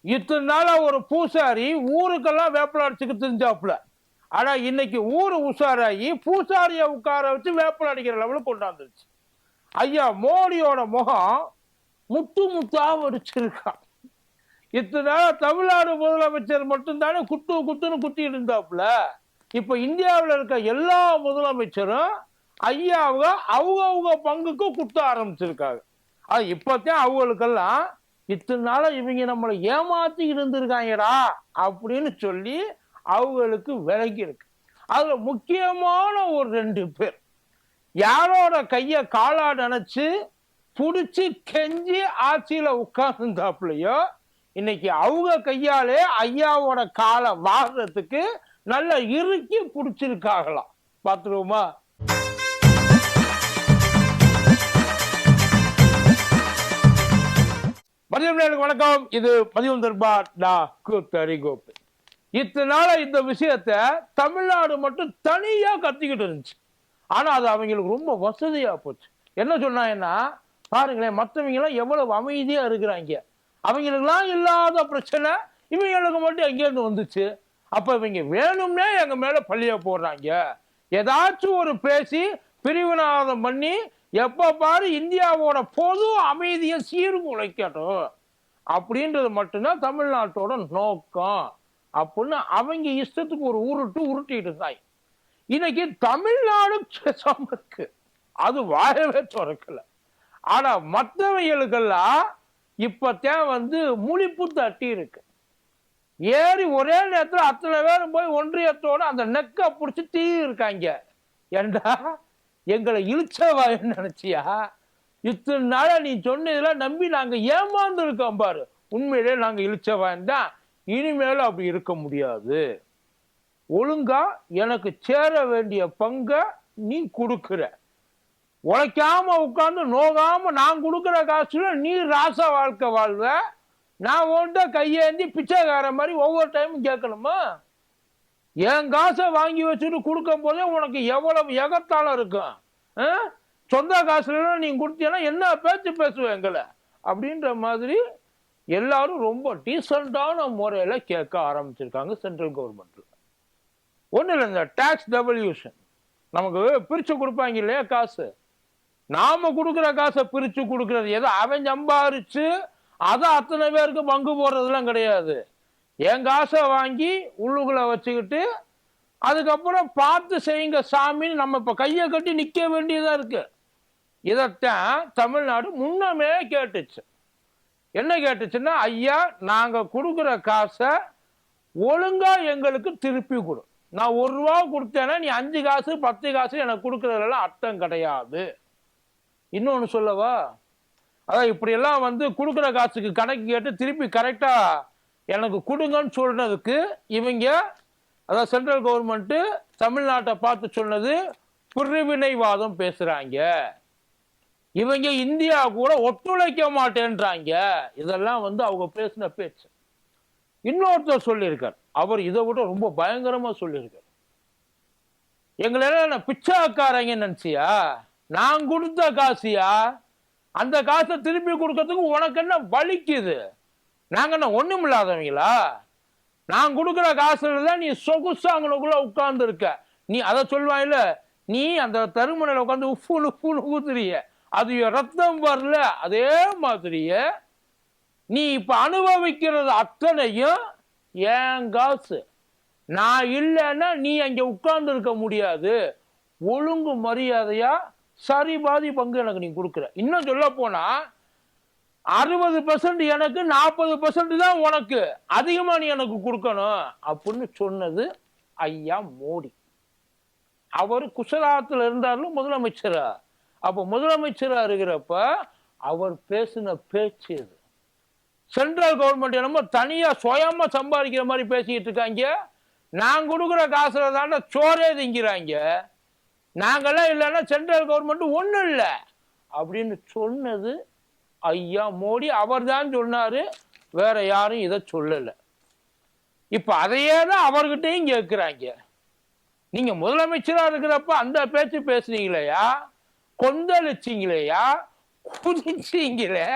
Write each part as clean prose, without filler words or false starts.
இத்தனை நாளா ஒரு பூசாரி ஊருக்கெல்லாம் வேப்பலை அடிச்சுக்கு தெரிஞ்சாப்புல. ஆனா இன்னைக்கு ஊரு உஷாராகி பூசாரியை உட்கார வச்சு வேப்பலை அடிக்கிற லெவலுக்கு கொண்டாந்துருச்சு. ஐயா மோடியோட முகம் முத்து முத்தா வடிச்சிருக்கான். இத்தனை நாளா தமிழ்நாடு முதலமைச்சர் மட்டும்தானே குத்து குத்துன்னு குத்திட்டு இருந்தாப்புல. இப்ப இந்தியாவில் இருக்க எல்லா முதலமைச்சரும் ஐயாவுக அவங்க பங்குக்கு குத்த ஆரம்பிச்சிருக்காங்க. அது இப்பத்தான் அவங்களுக்கெல்லாம் இத்தனை நாள இவங்க நம்மளை ஏமாத்தி இருந்திருக்காங்கடா அப்படின்னு சொல்லி அவங்களுக்கு விலகி இருக்கு. அதுல முக்கியமான ஒரு 2 பேர் யாரோட கைய காலா நினைச்சு புடிச்சு கெஞ்சி ஆட்சியில உட்கார்ந்தாப்புலையோ இன்னைக்கு அவங்க கையாலே ஐயாவோட காலை வாடுறதுக்கு நல்ல இறுக்கி பிடிச்சிருக்காங்களாம். பாத்துருவோமா? மதியம் வணக்கம். இது மதியம் தர்பார். கோப்பு. இத்தனை நாள இந்த விஷயத்த தமிழ்நாடு மட்டும் தனியா கத்திக்கிட்டு இருந்துச்சு. ஆனா அது அவங்களுக்கு ரொம்ப வசதியா போச்சு. என்ன சொன்னாங்கன்னா, பாருங்களேன், மற்றவங்க எல்லாம் எவ்வளவு அமைதியா இருக்கிறாங்க, அவங்களுக்கெல்லாம் இல்லாத பிரச்சனை இவங்களுக்கு மட்டும் எங்கேருந்து வந்துச்சு. அப்ப இவங்க வேணும்னே எங்க மேல பள்ளிய போடுறாங்க. ஏதாச்சும் ஒரு பேசி பிரிவினாதம் பண்ணி எப்ப பாரு இந்தியாவோட பொது அமைதியை சீர்குலைக்கட்டும் அப்படின்றது மட்டும்தான் தமிழ்நாட்டோட நோக்கம் அப்படின்னு அவங்க இஷ்டத்துக்கு ஒரு உருட்டிட்டு இருந்தாங்க. இன்னைக்கு தமிழ்நாடு பேசாம இருக்கு, அது வாழவே திறக்கல. ஆனா மற்றவங்களுக்கெல்லாம் இப்பத்தான் முழிப்பு தட்டி இருக்கு. ஏறி ஒரே நேரத்தில் அத்தனை பேரும் போய் ஒன்றியத்தோட அந்த நெக்க பிடிச்சி தீ இருக்காங்க. ஏண்டா எங்களை இழிச்சவாயன்னு நினைச்சியா? இத்தனை நாள நீ சொன்னதுல நம்பி நாங்க ஏமாந்து இருக்கோம் பாரு. உண்மையிலே நாங்க இழிச்சவாயன் தான். இனிமேலும் அப்படி இருக்க முடியாது. ஒழுங்கா எனக்கு சேர வேண்டிய பங்கை நீ கொடுக்கிற. உழைக்காம உட்கார்ந்து நோகாம நான் கொடுக்குற காசுல நீ ராச வாழ்க்கை வாழ்வ. நான் உன்கிட்ட கையேந்தி பிச்சைக்கார மாதிரி ஒவ்வொரு டைமும் கேட்கணுமா? என் காசை வாங்கி வச்சுட்டு கொடுக்கும் போதே உனக்கு எவ்வளவு எகத்தாலும் இருக்கும். சொந்த காசுல நீங்க கொடுத்தீங்கன்னா என்ன பேச்சு பேசுவேன் எங்களை அப்படின்ற மாதிரி எல்லாரும் ரொம்ப டீசெண்டான முறையில கேட்க ஆரம்பிச்சிருக்காங்க சென்ட்ரல் கவர்மெண்ட்ல. ஒண்ணு இல்லை, இந்த டாக்ஸ் டெவல்யூஷன் நமக்கு பிரிச்சு கொடுப்பாங்க இல்லையா காசு. நாம கொடுக்குற காசை பிரிச்சு கொடுக்கறது ஏதோ அவன் சம்பாரிச்சு அதை அத்தனை பேருக்கு பங்கு போடுறதுலாம் கிடையாது. என் காசை வாங்கி உள்ளுக்குள்ள வச்சுக்கிட்டு அதுக்கப்புறம் பார்த்து செய்யுங்க சாமின்னு நம்ம இப்ப கையை கட்டி நிக்க வேண்டியதா இருக்கு. இதைத்தான் தமிழ்நாடு முன்னமே கேட்டுச்சு. என்ன கேட்டுச்சுன்னா, ஐயா நாங்க கொடுக்குற காசை ஒழுங்கா எங்களுக்கு திருப்பி கொடு. நான் 1 ரூபா கொடுத்தேன்னா நீ 5 காசு 10 காசு எனக்கு கொடுக்கறதெல்லாம் அர்த்தம் கிடையாது. இன்னொன்னு சொல்லவா? அதான் இப்படி எல்லாம் கொடுக்குற காசுக்கு கணக்கு கேட்டு திருப்பி கரெக்டா எனக்கு கொடுங்கன்னு சொல்றதுக்கு இவங்க, அதாவது சென்ட்ரல் கவர்மெண்ட் தமிழ்நாட்டை பார்த்து சொன்னது பிரிவினைவாதம் பேசுறாங்க. இவங்க இந்தியா கூட ஒத்துழைக்க மாட்டேன்றாங்க. இதெல்லாம் அவங்க பேசின பேச்சு. இன்னொருத்தர் சொல்லியிருக்கார், அவர் இதை விட ரொம்ப பயங்கரமா சொல்லியிருக்கார். எங்களை பிச்சாக்காரங்க நினைச்சியா? நான் கொடுத்த காசியா? அந்த காசை திருப்பி கொடுக்கறதுக்கு உனக்கு என்ன வலிக்குது? நாங்க என்ன ஒண்ணும் இல்லாதவங்களா? நான் கொடுக்குற காசுல தான் நீ சொகுசாங்கனுக்குள்ள உட்கார்ந்து இருக்க. நீ அதை சொல்வாயில, நீ அந்த தருமனையில உட்காந்து உப்புன்னு உப்புன்னு ஊத்துறிய, அது ரத்தம் வரல. அதே மாதிரியே நீ இப்ப அனுபவிக்கிறது அத்தனையும் என் காசு. நான் இல்லைன்னா நீ அங்க உட்கார்ந்து இருக்க முடியாது. ஒழுங்கு மரியாதையா சரி பாதி பங்கு எனக்கு நீ கொடுக்குற. இன்னும் சொல்ல போனா 60% எனக்கு, 40% தான் உனக்கு, அதிகமா நீ எனக்கு கொடுக்கணும் அப்படின்னு சொன்னது ஐயா மோடி. அவர் குஜராத்தில் இருந்தாரு முதலமைச்சரா. அப்ப முதலமைச்சரா இருக்கிறப்ப அவர் பேசின பேச்சு இது. சென்ட்ரல் கவர்மெண்ட் என்னமோ தனியா சுயமா சம்பாதிக்கிற மாதிரி பேசிக்கிட்டு இருக்காங்க. நான் கொடுக்குற காசுல தாண்ட சோரே திங்கிறாங்க. நாங்கெல்லாம் இல்லைன்னா சென்ட்ரல் கவர்மெண்ட் ஒண்ணும் இல்லை அப்படின்னு சொன்னது ஐயா மோடி. அவர் தான் சொன்னாரு, வேற யாரும் இதை சொல்லல. இப்ப அதையே தான் அவர்கிட்டையும் கேட்கிறாங்க. நீங்க முதலமைச்சரா இருக்கிறப்ப அந்த பேச்சு பேசுனீங்களேயா, கொந்தளிச்சிங்களேயா, குதிச்சிங்களே,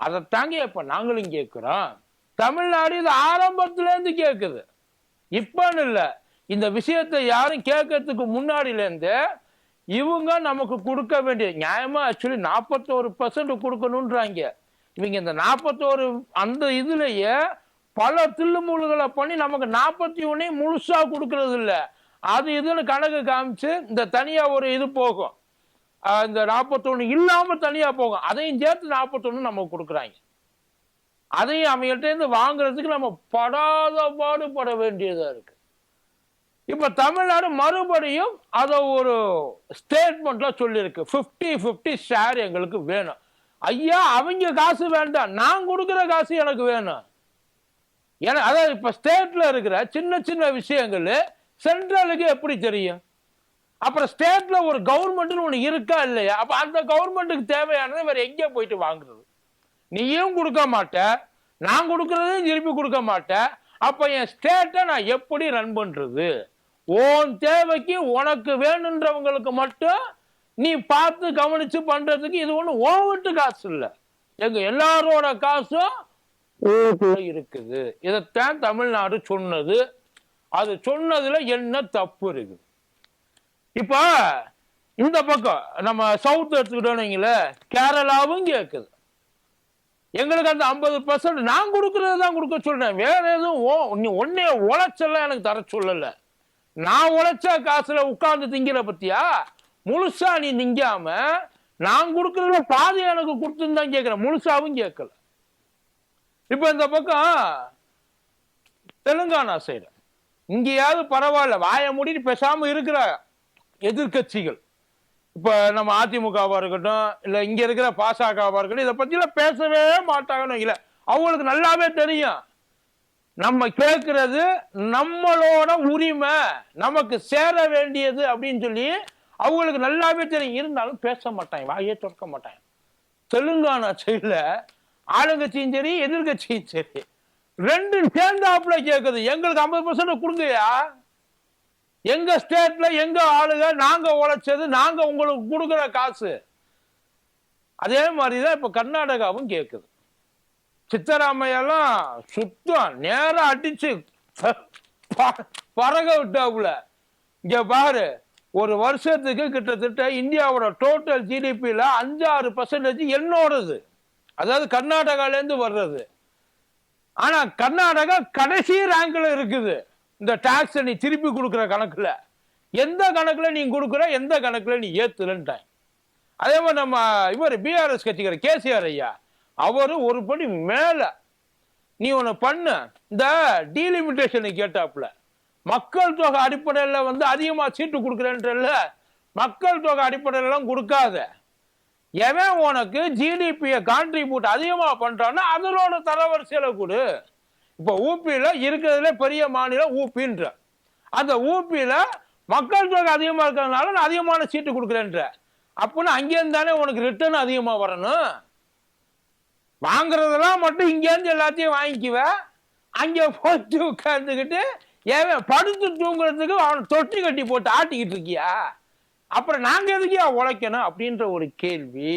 அதைத்தாங்க இப்ப நாங்களும் கேட்கிறோம். தமிழ்நாடு இது ஆரம்பத்துல இருந்து கேட்குது, இப்பன்னு இல்ல. இந்த விஷயத்தை யாரும் கேட்கறதுக்கு முன்னாடில இருந்து இவங்க நமக்கு கொடுக்க வேண்டிய நியாயமா ஆக்சுவலி 41% கொடுக்கணும்ன்றாங்க. இவங்க இந்த 41 அந்த இதுலயே பல தில்லுமுழுகளை பண்ணி நமக்கு 41 முழுசா கொடுக்கறது இல்ல. அது இதுன்னு கணக்கு காமிச்சு இந்த தனியா ஒரு இது போகும், இந்த 41 இல்லாம தனியா போகும், அதையும் சேர்த்து 41 நமக்கு கொடுக்குறாங்க. அதையும் அவங்கள்ட்ட இருந்து வாங்குறதுக்கு நம்ம படாத பாடுபட வேண்டியதா இருக்கு. இப்ப தமிழ்நாடு மறுபடியும் அத ஒரு ஸ்டேட்மெண்ட்ல சொல்லியிருக்கு, 50-50 ஷேர் எங்களுக்கு வேணும். ஐயா, அவங்க காசு வேண்டாம், நான் கொடுக்கிற காசு எனக்கு வேணும். ஏன்னா அதாவது இப்ப ஸ்டேட்ல இருக்கிற சின்ன சின்ன விஷயங்கள் சென்ட்ரலுக்கு எப்படி தெரியும்? அப்புறம் ஸ்டேட்ல ஒரு கவர்மெண்ட்னு ஒண்ணு இருக்கா இல்லையா? அப்ப அந்த கவர்மெண்ட்டுக்கு தேவையானதை வேற எங்க போயிட்டு வாங்குறது? நீயும் கொடுக்க மாட்ட, நான் கொடுக்கறதையும் திருப்பி கொடுக்க மாட்டேன். அப்ப என் ஸ்டேட்டை நான் எப்படி ரன் பண்றது? உன் தேவைக்கு உனக்கு வேணுன்றவங்களுக்கு மட்டும் நீ பார்த்து கவனிச்சு பண்றதுக்கு இது ஒண்ணு உன் வீட்டு காசு இல்ல, எங்க எல்லாரோட காசும் இருக்குது. இதைத்தான் தமிழ்நாடு சொன்னது. அது சொன்னதுல என்ன தப்பு இருக்கு? இப்ப இந்த பக்கம் நம்ம சவுத் எடுத்துக்கிட்டோம்னீங்களே, கேரளாவும் கேட்குது. எங்களுக்கு அந்த 50% நான் கொடுக்கறது தான் கொடுக்க சொல்றேன், வேற எதுவும் ஒன்னே உழைச்செல்லாம் எனக்கு தர சொல்லல. நான் உழைச்ச காசுல உட்கார்ந்து திங்கிற பத்தியா? முழுசா நீ திங்காம நான் கொடுக்கறதுல பாதி எனக்கு கொடுத்துன்னு தான் கேட்கிறேன், முழுசாவும் கேட்கல. இப்ப இந்த பக்கம் தெலுங்கானா சைடு இங்கேயாவது பரவாயில்ல, வாய மூடிட்டு பேசாம இருக்கிற எதிர்கட்சிகள், இப்ப நம்ம அதிமுகவா இருக்கட்டும், இல்ல இங்க இருக்கிற பாசகவா இருக்கட்டும், இதை பத்தி எல்லாம் பேசவே மாட்டாங்கன்னு இல்ல. அவங்களுக்கு நல்லாவே தெரியும் நம்ம கேட்கறது நம்மளோட உரிமை, நமக்கு சேர வேண்டியது அப்படின்னு சொல்லி அவங்களுக்கு நல்லாவே தெரியும். இருந்தாலும் பேச மாட்டாங்க, வாயே திறக்க மாட்டாங்க. தெலுங்கானா சைடுல ஆளுங்கட்சியும் சரி எதிர்கட்சியும் சரி ரெண்டும் சேர்ந்தாப்புல கேட்குது, எங்களுக்கு 50% கொடுங்கயா, எங்க ஸ்டேட்ல எங்க ஆளுங்க, நாங்க உழைச்சது, நாங்க உங்களுக்கு கொடுக்குற காசு. அதே மாதிரிதான் இப்ப கர்நாடகாவும் கேட்குது. சித்தராமையெல்லாம் சுத்தம் நேரம் அடிச்சு பறக விட்டாப்புல. இங்க பாரு, ஒரு வருஷத்துக்கு கிட்டத்தட்ட இந்தியாவோட டோட்டல் ஜிடிபியில 5-6% என்னோடது, அதாவது கர்நாடகால இருந்து வர்றது. ஆனா கர்நாடகா கடைசி ரேங்க்ல இருக்குது இந்த டாக்ஸ் நீ திருப்பி கொடுக்குற கணக்குல. எந்த கணக்குல நீ கொடுக்குற, எந்த கணக்குல நீ ஏத்துலன்ட்டாங்க. அதே மாதிரி நம்ம இவர் பிஆர்எஸ் கட்சிக்கிற கேசிஆர் ஐயா, அவரு ஒரு படி மேல. நீ ஒண்ணு பண்ண, இந்த டீலிமிட்டேஷன் கேட்டாப்புல, மக்கள் தொகை அடிப்படையில் வந்து அதிகமா சீட்டு கொடுக்குறேன்றல்ல, மக்கள் தொகை அடிப்படையிலாம் கொடுக்காத. எவன் உனக்கு ஜிடிபியை கான்ட்ரிபியூட் அதிகமா பண்றான்னா அதனோட தரவரிசையில கொடு. இப்ப ஊபியில இருக்கிறதுல பெரிய மாநிலம் ஊபின்ற, அந்த ஊபியில மக்கள் தொகை அதிகமா இருக்கிறதுனால நான் அதிகமான சீட்டு கொடுக்குறேன்ற, அப்படின்னா அங்கேருந்து தானே உனக்கு ரிட்டர்ன் அதிகமா வரணும். வாங்குறதெல்லாம் மட்டும் இங்கேருந்து எல்லாத்தையும் வாங்கிக்குவேன், அங்கே போட்டு உட்கார்ந்துக்கிட்டு ஏன் படுத்து தூங்குறதுக்கு அவனை தொட்டி கட்டி போட்டு ஆட்டிக்கிட்டு இருக்கியா? அப்புறம் நாங்க எதுக்கியா உழைக்கணும் அப்படின்ற ஒரு கேள்வி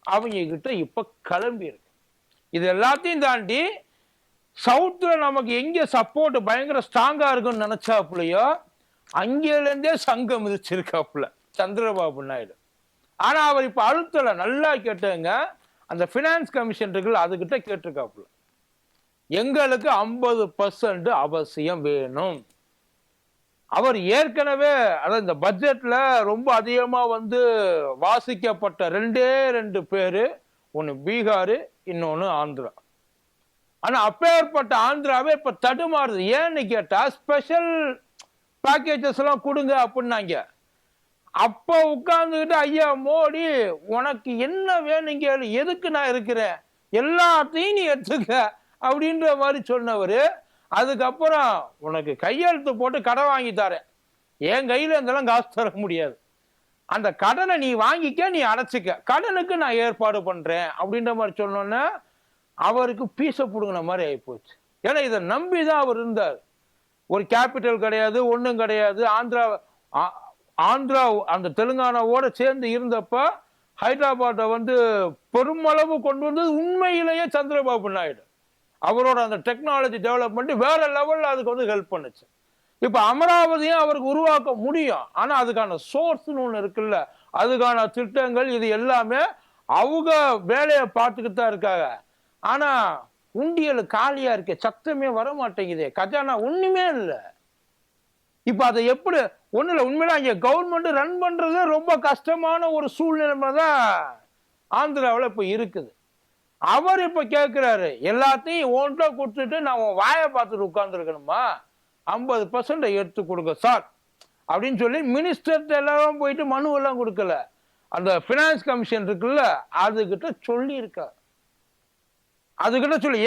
அவங்க கிட்ட இப்ப கிளம்பி இருக்கு. இது எல்லாத்தையும் தாண்டி சவுத்துல நமக்கு எங்க சப்போர்ட் பயங்கர ஸ்ட்ராங்கா இருக்குன்னு நினைச்சாப்புலையோ அங்கிருந்தே சங்கம் மிதிச்சிருக்காப்புல சந்திரபாபு நாயுடு. ஆனா அவர் இப்ப அழுத்தல, நல்லா கேட்டுங்க, அந்த பினான்ஸ் கமிஷன் இருக்குல்ல, அதுகிட்ட கேட்டிருக்காப்புல, எங்களுக்கு 50% அவசியம் வேணும். அவர் ஏற்கனவே அதாவது இந்த பட்ஜெட்ல ரொம்ப அதிகமா வந்து வாசிக்கப்பட்ட 2 பேரு, ஒன்னு பீகாரு, இன்னொன்னு ஆந்திரா. ஆனா அப்பேற்பட்ட ஆந்திராவே இப்ப தடுமாறுது. ஏன்னு கேட்டா ஸ்பெஷல் பேக்கேஜஸ் எல்லாம் கொடுங்க அப்படின்னாங்க. அப்ப உட்கார்ந்துகிட்டு ஐயா மோடி உனக்கு என்ன வேணும் கேளு, எதுக்கு நான் இருக்கிறேன், எல்லாத்தையும் நீ எடுத்துக்க அப்படின்ற மாதிரி சொன்னவரு, அதுக்கப்புறம் உனக்கு கையெழுத்து போட்டு கடன் வாங்கி தரேன், என் கையில இருந்தெல்லாம் காசு தர முடியாது, அந்த கடனை நீ வாங்கிக்க, நீ அடைச்சிக்க, கடனுக்கு நான் ஏற்பாடு பண்றேன் அப்படின்ற மாதிரி சொன்னோன்னா அவருக்கு பீச புடுங்கின மாதிரி ஆயிப்போச்சு. ஏன்னா இதை நம்பிதான் அவர் இருந்தார். ஒரு கேபிட்டல் கிடையாது, ஒன்றும் கிடையாது. ஆந்திரா அந்த தெலுங்கானாவோட சேர்ந்து இருந்தப்ப ஹைதராபாத்தை வந்து பெருமளவு கொண்டு வந்தது உண்மையிலேயே சந்திரபாபு நாயுடு. அவரோட அந்த டெக்னாலஜி டெவலப்மெண்ட் வேற லெவல்ல அதுக்கு வந்து ஹெல்ப் பண்ணுச்சு. இப்ப அமராவதியும் அவருக்கு உருவாக்க முடியும். ஆனா அதுக்கான சோர்ஸ்னு ஒண்ணு இருக்குல்ல, அதுக்கான திட்டங்கள் இது எல்லாமே அவங்க வேலையை பார்த்துக்கிட்டு தான் இருக்காங்க. ஆனா உண்டியல் காலியா இருக்க, சத்தமே வர மாட்டேங்குது, கஜானா ஒண்ணுமே இல்லை. இப்ப அதை எப்படி ஒண்ணு இல்ல, உண்மையில அங்க கவர்மெண்ட் ரன் பண்றது ரொம்ப கஷ்டமான ஒரு சூழ்நிலை தான் ஆந்திராவில் இப்ப இருக்குது. அவர் இப்ப கேட்கிறாரு, எல்லாத்தையும் ஓன்ட்ட கொடுத்துட்டு நான் உன் வாயை பார்த்துட்டு உட்கார்ந்து இருக்கணுமா, 50% எடுத்து கொடுங்க சார் அப்படின்னு சொல்லி மினிஸ்டர் எல்லாரும் போயிட்டு மனு எல்லாம் கொடுக்கல, அந்த பினான்ஸ் கமிஷன் இருக்குல்ல அதுகிட்ட சொல்லி இருக்கார். அதுகிட்ட சொல்லி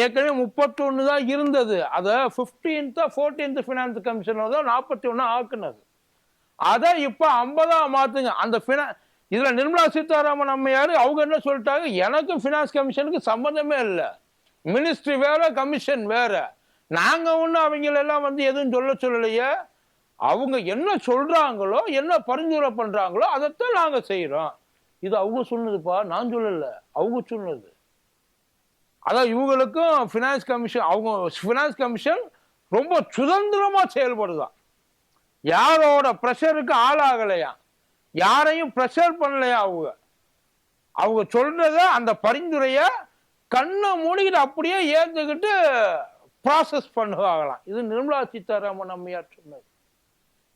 ஏற்கனவே 31 தான் இருந்தது, அதை 15th 14th பினான்ஸ் கமிஷன் தான் 41 ஆக்குனது. அதை இப்ப 50 மாத்துங்க. அந்த இதுல நிர்மலா சீதாராமன் அம்மையாரு அவங்க என்ன சொல்லிட்டாங்க, எனக்கு பினான்ஸ் கமிஷனுக்கு சம்பந்தமே இல்லை, மினிஸ்ட்ரி வேற கமிஷன் வேற, நாங்க ஒண்ணு அவங்க எல்லாம் வந்து எதுவும் சொல்லலையே, அவங்க என்ன சொல்றாங்களோ என்ன பரிந்துரை பண்றாங்களோ அதைத்தான் நாங்க செய்யறோம். இது அவங்க சொன்னதுப்பா, நான் சொல்லல, அவங்க சொன்னது. அதான் இவங்களுக்கும் பினான்ஸ் கமிஷன், அவங்க பினான்ஸ் கமிஷன் ரொம்ப சுதந்திரமா செயல்படுதான், யாரோட பிரஷருக்கு ஆளாகலையா, யாரையும் பிரஷர் பண்ணலையா, அவங்க சொல்றத அந்த பரிந்துரைய கண்ணை மூடிக்கிட்டு அப்படியே ஏத்துக்கிட்டு ப்ராசஸ் பண்ணுவாங்களாம். இது நிர்மலா சீதாராமன் அம்மையார் சொன்னது.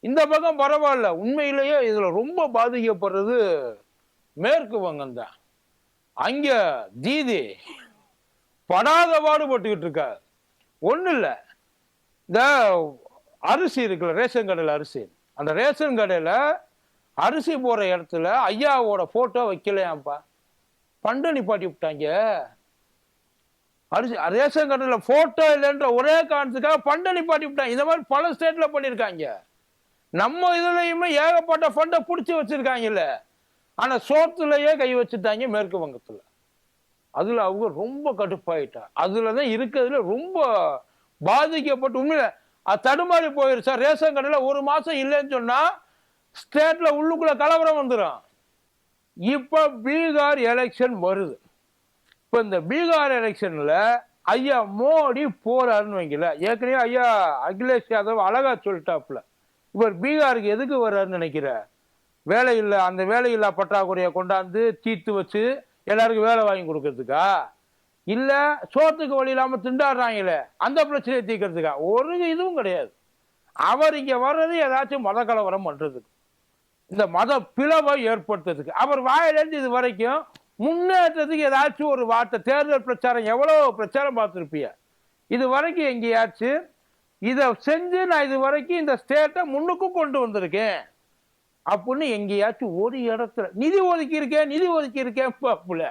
இந்த பக்கம் பரவாயில்ல, உண்மையிலேயே இதுல ரொம்ப பாதிக்கப்படுறது மேற்கு வங்கம் தான். அங்க தீதி படாத பாடுபட்டுக்கிட்டு இருக்காரு. ஒண்ணு இல்ல, இந்த அரிசி இருக்குல்ல, ரேஷன் கடையில் அரிசி, அந்த ரேஷன் கடையில அரிசி போற இடத்துல ஐயாவோட போட்டோ வைக்கலையாப்பா, பண்டை நிப்பாட்டி விட்டாங்க. அரிசி ரேஷன் கடையில் போட்டோ இல்லைன்ற ஒரே காரணத்துக்காக பண்டை நிப்பாட்டி விட்டாங்க. இந்த மாதிரி பல ஸ்டேட்ல பண்ணியிருக்காங்க. நம்ம இதுலயுமே ஏகப்பட்ட ஃபண்டை பிடிச்சி வச்சிருக்காங்கல்ல, ஆனா சோத்துலயே கை வச்சுட்டாங்க மேற்கு வங்கத்துல. அதுல அவங்க ரொம்ப கடுப்பாயிட்டா, அதுலதான் இருக்கிறதுல ரொம்ப பாதிக்கப்பட்டு உண்மையில அது தடுமாறி போயிருச்சா. ரேஷன் கடையில ஒரு மாசம் இல்லைன்னு சொன்னா ஸ்டேட்ல உள்ளுக்குள்ள கலவரம் வந்துடும். இப்ப பீகார் எலெக்ஷன் வருது. இப்ப இந்த பீகார் எலெக்ஷன்ல ஐயா மோடி போறாருன்னு வைக்கல, ஏற்கனவே ஐயா அகிலேஷ் யாதவ் அழகா சொல்லிட்டாப்புல, இவர் பீகாருக்கு எதுக்கு வர்றாருன்னு நினைக்கிற, வேலை இல்லை, அந்த வேலையில்லா பற்றாக்குறையை கொண்டாந்து தீர்த்து வச்சு எல்லாருக்கும் வேலை வாங்கி கொடுக்கறதுக்கா, இல்ல சோத்துக்கு வழி இல்லாம திண்டாடுறாங்களே அந்த பிரச்சனையை தீர்க்கறதுக்கா? ஒரு இதுவும் கிடையாது. அவர் இங்க வர்றது ஏதாச்சும் மத கலவரம் பண்றதுக்கு, இந்த மத பிளவை ஏற்படுத்துறதுக்கு. அவர் வாயிலிருந்து இது வரைக்கும் முன்னேற்றத்துக்கு ஏதாச்சும் ஒரு வார்த்தை, தேர்தல் பிரச்சாரம் எவ்வளவு பிரச்சாரம் பார்த்துருப்பிய, இது வரைக்கும் எங்கேயாச்சும் இதை செஞ்சு நான் இது வரைக்கும் இந்த ஸ்டேட்டை முன்னுக்கு கொண்டு வந்திருக்கேன் அப்படின்னு எங்கேயாச்சும் ஒரு இடத்துல நிதி ஒதுக்கி இருக்கேன் புல,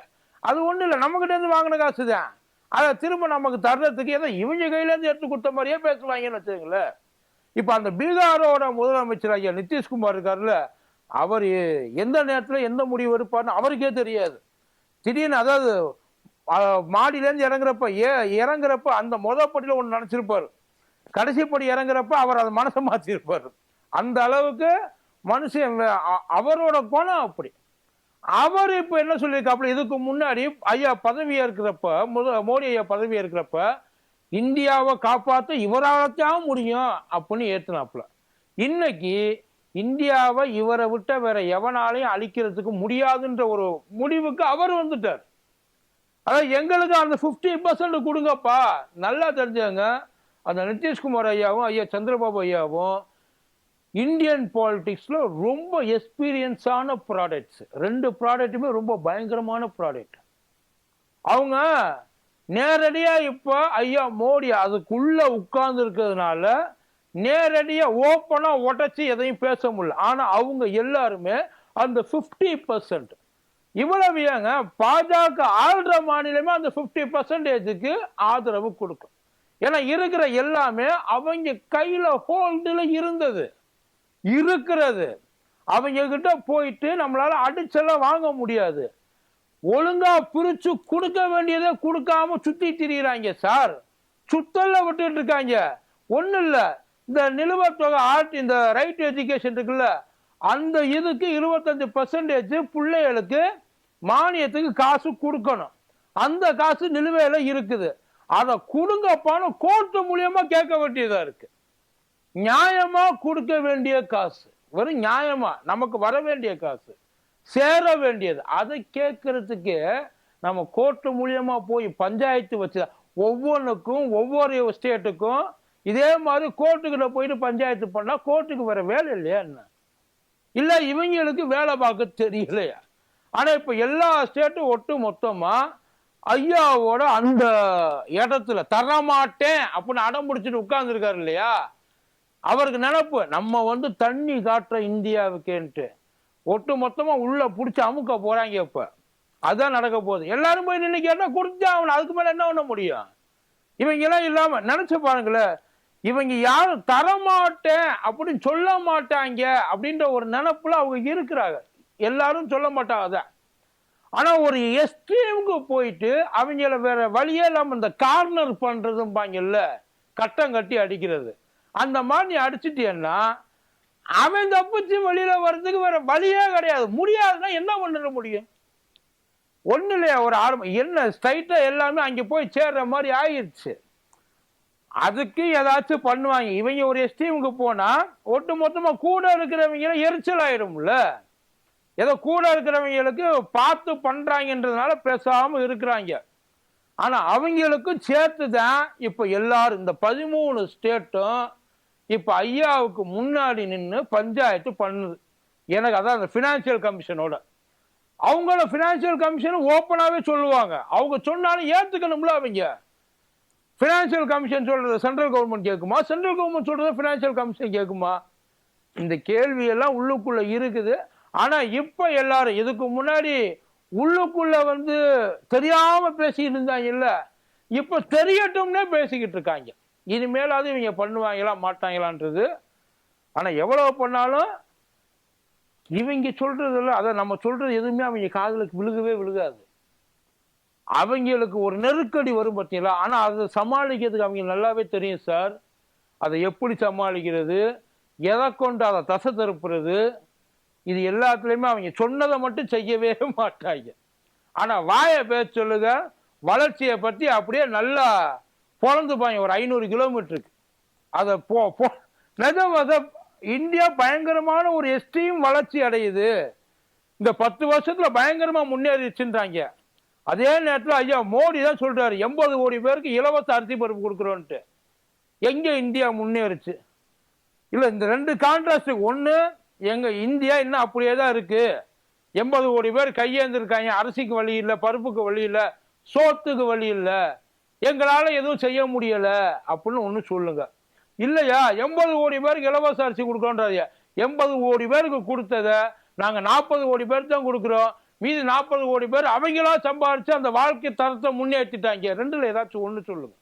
அது ஒண்ணு இல்லை, நம்ம கிட்ட இருந்து வாங்கின காசு தான், அதை திரும்ப நமக்கு தர்றதுக்கு ஏதோ இவங்க கையில இருந்து எடுத்து கொடுத்த மாதிரியே பேசுவாங்கன்னு வச்சுங்களேன். இப்ப அந்த பீகாரோட முதலமைச்சர் ஐயா நிதிஷ்குமார் இருக்காருல்ல, அவர் எந்த நேரத்துல எந்த முடிவு எடுப்பார்னு அவருக்கே தெரியாது. திடீர்னு அதாவது மாடியிலேருந்து இறங்குறப்ப அந்த முதப்படியில ஒண்ணு நினைச்சிருப்பாரு, கடைசிப்படி இறங்குறப்ப அவர் அதை மனசை மாற்றிருப்பாரு. அந்த அளவுக்கு மனுஷன் அவரோட குணம் அப்படி. அவர் இப்ப என்ன சொல்லியிருக்காப்புல, இதுக்கு முன்னாடி ஐயா பதவியா இருக்கிறப்ப, மோடி ஐயா பதவியா இருக்கிறப்ப இந்தியாவை காப்பாற்ற இவரால்தான் முடியும் அப்படின்னு ஏத்துனாப்புல. இன்னைக்கு இந்தியாவை இவரை விட்ட வேற எவனாலையும் அழிக்கிறதுக்கு முடியாதுன்ற ஒரு முடிவுக்கு அவர் வந்துட்டார். அதாவது எங்களுக்கு அந்த 50% கொடுங்கப்பா. நல்லா தெரிஞ்சவங்க, அந்த நிதிஷ்குமார் ஐயாவும் ஐயா சந்திரபாபு ஐயாவும் இந்தியன் பாலிடிக்ஸ்ல ரொம்ப எக்ஸ்பீரியன்ஸான ப்ராடக்ட்ஸ், 2 ப்ராடக்ட்டுமே ரொம்ப பயங்கரமான ப்ராடக்ட். அவங்க நேரடியா இப்ப ஐயா மோடி அதுக்குள்ள உட்கார்ந்து இருக்கிறதுனால நேரடியா ஓப்பனா உடைச்சு எதையும் பேச முடியல. ஆனா அவங்க எல்லாருமே அந்த 50%, இவ்வளவு ஏங்க, பாஜக ஆள்ற மாநிலமே அந்த 50%க்கு ஆதரவு கொடுக்கும். ஏன்னா இருக்கிற எல்லாமே அவங்க கையில ஹோல்டுல இருக்கிறது, அவங்க கிட்ட போயிட்டு நம்மளால அடிச்செல்லாம் வாங்க முடியாது. ஒழுங்கா பிரிச்சு கொடுக்க வேண்டியதை கொடுக்காம சுத்தி திரியிறாங்க சார், சுத்தல்ல விட்டுட்டு இருக்காங்க. ஒண்ணு இல்ல, இந்த நிலுவைத் தொகை இந்த ரைட் எஜுகேஷன் இருக்குல்ல, அந்த இதுக்கு 25% பிள்ளைகளுக்கு மானியத்துக்கு காசு கொடுக்கணும். அந்த காசு நிலுவையில இருக்குது. அதை கொடுங்கப்பான்னு கோர்ட்டு மூலியமா கேட்க வேண்டியதா இருக்கு. நியாயமா கொடுக்க வேண்டிய காசு, வெறும் நியாயமா நமக்கு வர வேண்டிய காசு, சேர வேண்டியது, அதை கேட்கறதுக்கு நம்ம கோர்ட்டு மூலியமா போய் பஞ்சாயத்து வச்சு ஒவ்வொன்றுக்கும் ஒவ்வொரு ஸ்டேட்டுக்கும் இதே மாதிரி கோர்ட்டுக்கிட்ட போயிட்டு பஞ்சாயத்து பண்ணா கோர்ட்டுக்கு வர வேலை இல்லையா என்ன? இல்ல இவங்களுக்கு வேலை பார்க்க தெரியலையா? ஆனா இப்ப எல்லா ஸ்டேட்டும் ஒட்டு மொத்தமா ஐயாவோட அந்த இடத்துல தரமாட்டேன் அப்படின்னு அடம் பிடிச்சிட்டு உட்கார்ந்து இருக்காரு இல்லையா? அவருக்கு நினைப்பு நம்ம தண்ணி காட்டுற இந்தியாவுக்குன்ட்டு ஒட்டு மொத்தமா உள்ள புடிச்சு அமுக்க போறாங்க. இப்ப அதான் நடக்க போகுது. எல்லாரும் போய் நின்று கேட்டா கொடுத்தா அவன் அதுக்கு மேல என்ன பண்ண முடியும்? இவங்க எல்லாம் இல்லாம நினைச்சு பாருங்களேன், இவங்க யாரும் தரமாட்டேன் அப்படின்னு சொல்ல மாட்டாங்க அப்படின்ற ஒரு நினைப்புல அவங்க இருக்கிறாங்க. எல்லாரும் சொல்ல மாட்டாங்க அதான். ஆனா ஒரு எஸ்ட்ரீமுக்கு போயிட்டு அவங்கள வேற வழியே இல்லாம இந்த கார்னர் பண்றதும்பாங்கல்ல, கட்டம் கட்டி அடிக்கிறது, அந்த மாதிரி அடிச்சுட்டேன்னா அவன் தப்பிச்சு வெளியில வர்றதுக்கு வேற வழியே கிடையாது. முடியாதுன்னா என்ன பண்ண முடியும்? ஒண்ணு இல்லையா, ஒரு ஆரம்பம் என்ன ஸ்ட்ரைட்டா எல்லாமே அங்க போய் சேர்ற மாதிரி ஆயிடுச்சு. அதுக்கு ஏதாச்சும் பண்ணுவாங்க. இவங்க ஒரு எஸ்டீமுக்கு போனா ஒட்டு மொத்தமா கூட இருக்கிறவங்க எரிச்சல் ஆயிடும்ல. ஏதோ கூட இருக்கிறவங்களுக்கு பார்த்து பண்றாங்கன்றதுனால பேசாம இருக்கிறாங்க. ஆனா அவங்களுக்கும் சேர்த்துதான் இப்ப எல்லாரும் இந்த 13 ஸ்டேட்டும் இப்ப ஐயாவுக்கு முன்னாடி நின்று பஞ்சாயத்து பண்ணுது. எனக்கு அதான் அந்த பினான்சியல் கமிஷனோட அவங்கள பினான்சியல் கமிஷன் ஓப்பனாவே சொல்லுவாங்க. அவங்க சொன்னாலும் ஏத்துக்கணும்ல. அவங்க பினான்சியல் கமிஷன் சொல்றது சென்ட்ரல் கவர்மெண்ட் கேட்குமா? சென்ட்ரல் கவர்மெண்ட் சொல்றது பினான்சியல் கமிஷன் கேட்குமா? இந்த கேள்வி எல்லாம் உள்ளுக்குள்ள இருக்குது. ஆனா இப்ப எல்லாரும் இதுக்கு முன்னாடி உள்ளுக்குள்ள தெரியாம பேசிட்டு இருந்தாங்க இல்ல, இப்ப தெரியட்டும்னே பேசிக்கிட்டு இருக்காங்க. இனிமேலாவது இவங்க பண்ணுவாங்களா மாட்டாங்களான்றது. ஆனா எவ்வளவு பண்ணாலும் இவங்க சொல்றது இல்ல, அதை நம்ம சொல்றது எதுவுமே அவங்க காதலுக்கு விழுகவே விழுகாது. அவங்களுக்கு ஒரு நெருக்கடி வரும் பார்த்தீங்களா? ஆனா அதை சமாளிக்கிறதுக்கு அவங்க நல்லாவே தெரியும் சார். அதை எப்படி சமாளிக்கிறது, எதை கொண்டு அதை தசை திருப்புறது, இது எல்லாத்துலயுமே அவங்க சொன்னதை மட்டும் செய்யவே மாட்டாங்க. ஆனா வாயை பேச சொல்லுங்க, வளர்ச்சியை பத்தி அப்படியே நல்லா பொழந்துப்பாங்க. ஒரு 500 கிலோமீட்டருக்கு அதை இந்தியா பயங்கரமான ஒரு எஸ்ட்ரீம் வளர்ச்சி அடையுது, இந்த 10 வருஷத்துல பயங்கரமா முன்னேறிச்சுன்றாங்க. அதே நேரத்தில் ஐயா மோடி தான் சொல்றாரு 80 கோடி பேருக்கு இலவச அரிசி பருப்பு கொடுக்குறோன்ட்டு. எங்க இந்தியா முன்னேறிச்சு? இல்ல இந்த ரெண்டு கான்ட்ராஸ்ட். ஒண்ணு, எங்க இந்தியா இன்னும் அப்படியே தான் இருக்கு. 80 கோடி பேர் கையேந்திருக்காங்க, அரிசிக்கு வழி இல்லை, பருப்புக்கு வழி இல்லை, சோத்துக்கு வழி இல்லை, எங்களால எதுவும் செய்ய முடியல அப்படின்னு ஒண்ணு சொல்லுங்க. இல்லையா 80 கோடி பேருக்கு இலவச அரிசி கொடுக்கறோன்றாங்க. 80 கோடி பேருக்கு கொடுத்தத நாங்க 40 கோடி பேருக்கு தான் கொடுக்குறோம். மீதி 40 கோடி பேர் அவங்களா சம்பாதிச்சு அந்த வாழ்க்கை தரத்தை முன்னேற்றிட்டாங்க. ரெண்டுல ஏதாச்சும் ஒண்ணு சொல்லுங்க.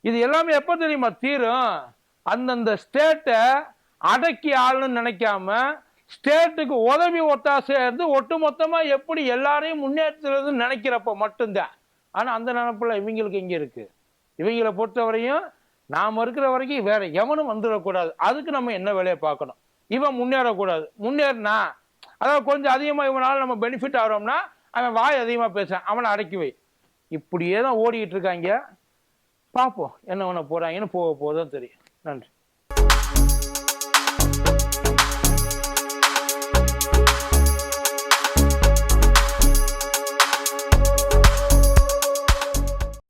இது எல்லாமே எப்ப தெரியுமா தீரும்? அந்தந்த ஸ்டேட்டை அடக்கி ஆளுன்னு நினைக்காம ஸ்டேட்டுக்கு உதவி ஒத்தாசையா இருந்து ஒட்டு மொத்தமா எப்படி எல்லாரையும் முன்னேற்றுறதுன்னு நினைக்கிறப்ப மட்டும்தான். ஆனா அந்த நினைப்புல இவங்களுக்கு எங்க இருக்கு? இவங்களை பொறுத்தவரையும் நாம இருக்கிற வரைக்கும் வேற எவனும் வந்துடக்கூடாது, அதுக்கு நம்ம என்ன வேலையை பார்க்கணும். இவன் முன்னேறக்கூடாது. முன்னேறினா அதாவது கொஞ்சம் அதிகமா இவனால நம்ம பெனிஃபிட் ஆகிறோம்னா அவன் வாய் அதிகமா பேசுறான், அவனை அடக்கி வை. இப்படியே தான் ஓடிக்கிட்டு இருக்காங்க. பார்ப்போம் என்ன பண்ண போறாங்கன்னு போக போதான் தெரியும். நன்றி.